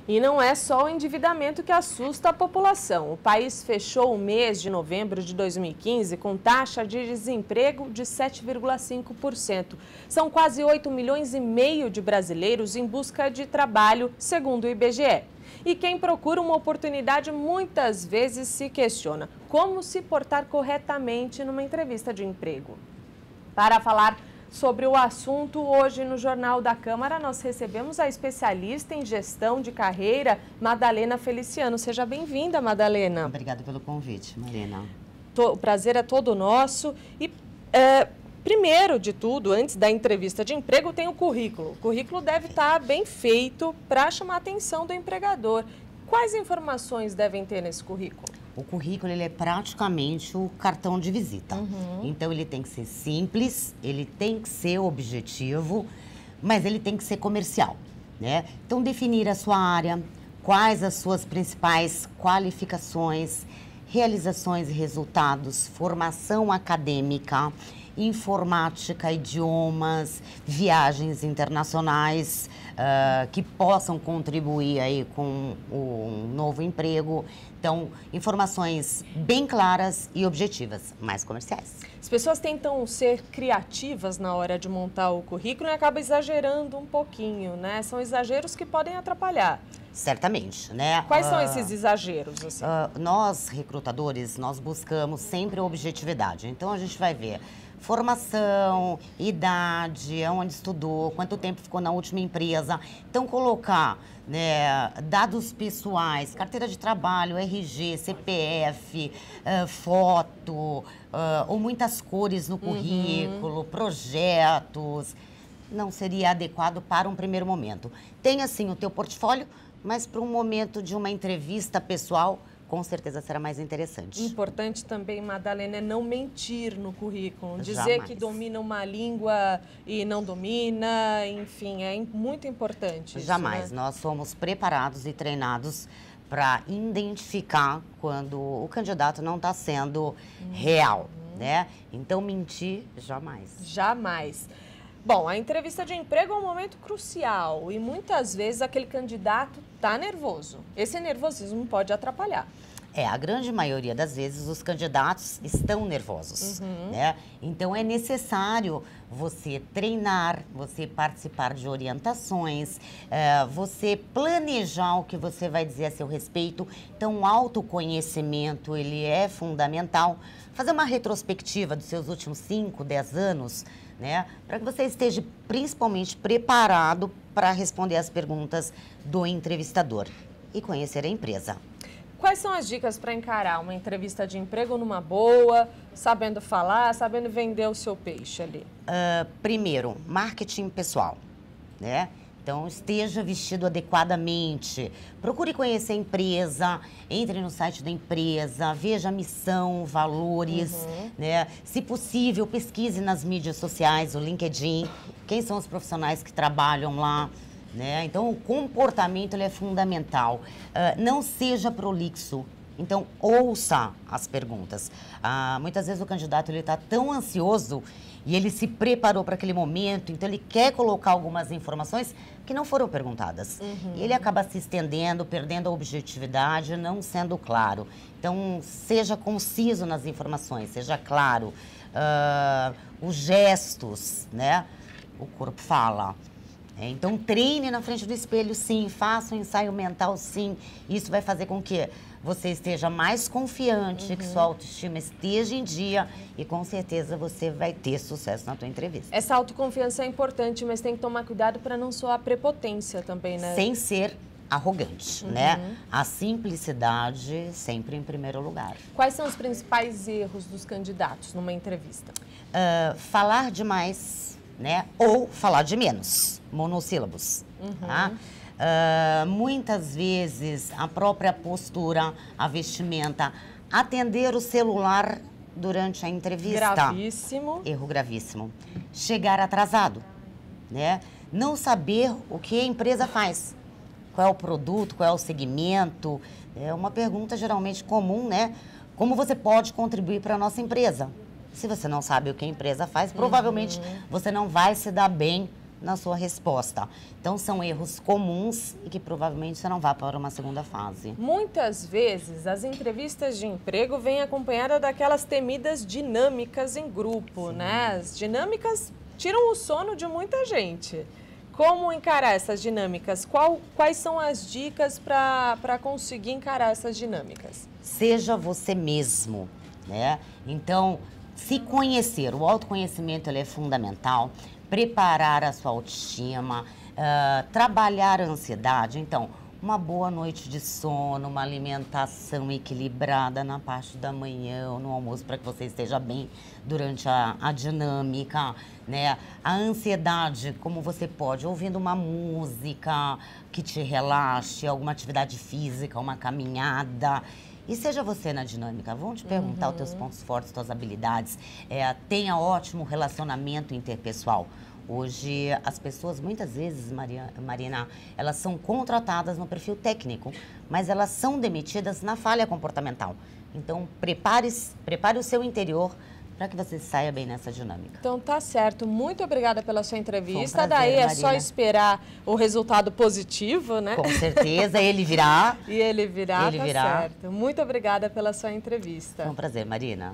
E não é só o endividamento que assusta a população. O país fechou o mês de novembro de 2015 com taxa de desemprego de 7,5%. São quase 8,5 milhões de brasileiros em busca de trabalho, segundo o IBGE. E quem procura uma oportunidade muitas vezes se questiona como se portar corretamente numa entrevista de emprego. Para falar sobre o assunto, hoje no Jornal da Câmara nós recebemos a especialista em gestão de carreira, Madalena Feliciano. Seja bem-vinda, Madalena. Obrigada pelo convite, Marina. O prazer é todo nosso. E primeiro de tudo, antes da entrevista de emprego, tem o currículo. O currículo deve estar bem feito para chamar a atenção do empregador. Quais informações devem ter nesse currículo? O currículo ele é praticamente o cartão de visita. Então, ele tem que ser simples, ele tem que ser objetivo, mas ele tem que ser comercial, né? Então, definir a sua área, quais as suas principais qualificações, realizações e resultados, formação acadêmica, informática, idiomas, viagens internacionais que possam contribuir aí com o novo emprego. Então, informações bem claras e objetivas, mais comerciais. As pessoas tentam ser criativas na hora de montar o currículo e acabam exagerando um pouquinho, né? São exageros que podem atrapalhar. Certamente, né? Quais são esses exageros? Assim? Nós, recrutadores, nós buscamos sempre a objetividade. Então, a gente vai ver formação, idade, onde estudou, quanto tempo ficou na última empresa. Então, colocar, né, dados pessoais, carteira de trabalho, RG, CPF, foto, ou muitas cores no currículo, projetos, não seria adequado para um primeiro momento. Tenha, sim, o teu portfólio, mas para um momento de uma entrevista pessoal, com certeza será mais interessante. Importante também, Madalena, é não mentir no currículo. Dizer Jamais. que domina uma língua e não domina, enfim, é muito importante. Jamais. Isso, né? Nós somos preparados e treinados para identificar quando o candidato não está sendo real, né? Então, mentir, jamais. Jamais. Bom, a entrevista de emprego é um momento crucial e muitas vezes aquele candidato está nervoso. Esse nervosismo pode atrapalhar. A grande maioria das vezes os candidatos estão nervosos, né? Então é necessário você treinar, você participar de orientações, você planejar o que você vai dizer a seu respeito. Então o autoconhecimento, ele é fundamental. Fazer uma retrospectiva dos seus últimos 5, 10 anos, né? Para que você esteja principalmente preparado para responder as perguntas do entrevistador e conhecer a empresa. Quais são as dicas para encarar uma entrevista de emprego numa boa, sabendo falar, sabendo vender o seu peixe ali? Primeiro, marketing pessoal, né? Então, esteja vestido adequadamente, procure conhecer a empresa, entre no site da empresa, veja a missão, valores, né? Se possível, pesquise nas mídias sociais, o LinkedIn, quem são os profissionais que trabalham lá, né? Então, o comportamento ele é fundamental. Não seja prolixo. Então, ouça as perguntas. Muitas vezes o candidato está tão ansioso e ele se preparou para aquele momento, então ele quer colocar algumas informações que não foram perguntadas. E ele acaba se estendendo, perdendo a objetividade, não sendo claro. Então, seja conciso nas informações, seja claro. Os gestos, né? O corpo fala. Então, treine na frente do espelho, sim. Faça um ensaio mental, sim. Isso vai fazer com que você esteja mais confiante, que sua autoestima esteja em dia e, com certeza, você vai ter sucesso na tua entrevista. Essa autoconfiança é importante, mas tem que tomar cuidado para não soar prepotência também, né? Sem ser arrogante, né? A simplicidade sempre em primeiro lugar. Quais são os principais erros dos candidatos numa entrevista? Falar demais, né? Ou falar de menos, monossílabos, tá? Muitas vezes a própria postura, a vestimenta, atender o celular durante a entrevista. Gravíssimo. Erro gravíssimo. Chegar atrasado, né? Não saber o que a empresa faz. Qual é o produto, qual é o segmento. É uma pergunta geralmente comum, né? Como você pode contribuir para a nossa empresa? Se você não sabe o que a empresa faz, provavelmente você não vai se dar bem na sua resposta. Então, são erros comuns e que provavelmente você não vá para uma segunda fase. Muitas vezes, as entrevistas de emprego vêm acompanhadas daquelas temidas dinâmicas em grupo, né? As dinâmicas tiram o sono de muita gente. Como encarar essas dinâmicas? Quais são as dicas para conseguir encarar essas dinâmicas? Seja você mesmo, né? Então, se conhecer, o autoconhecimento ele é fundamental, preparar a sua autoestima, trabalhar a ansiedade. Então, uma boa noite de sono, uma alimentação equilibrada na parte da manhã ou no almoço para que você esteja bem durante a dinâmica, né? A ansiedade, como você pode, ouvindo uma música que te relaxe, alguma atividade física, uma caminhada. E seja você na dinâmica, vão te perguntar os teus pontos fortes, tuas habilidades, tenha ótimo relacionamento interpessoal. Hoje, as pessoas, muitas vezes, Marina, elas são contratadas no perfil técnico, mas elas são demitidas na falha comportamental. Então, prepare o seu interior para que você saia bem nessa dinâmica. Então, tá certo. Muito obrigada pela sua entrevista. Foi um prazer, Daí é Marina. só esperar o resultado positivo, né? Com certeza, ele virá. E ele virá, Ele tá virá. certo. Muito obrigada pela sua entrevista. Foi um prazer, Marina.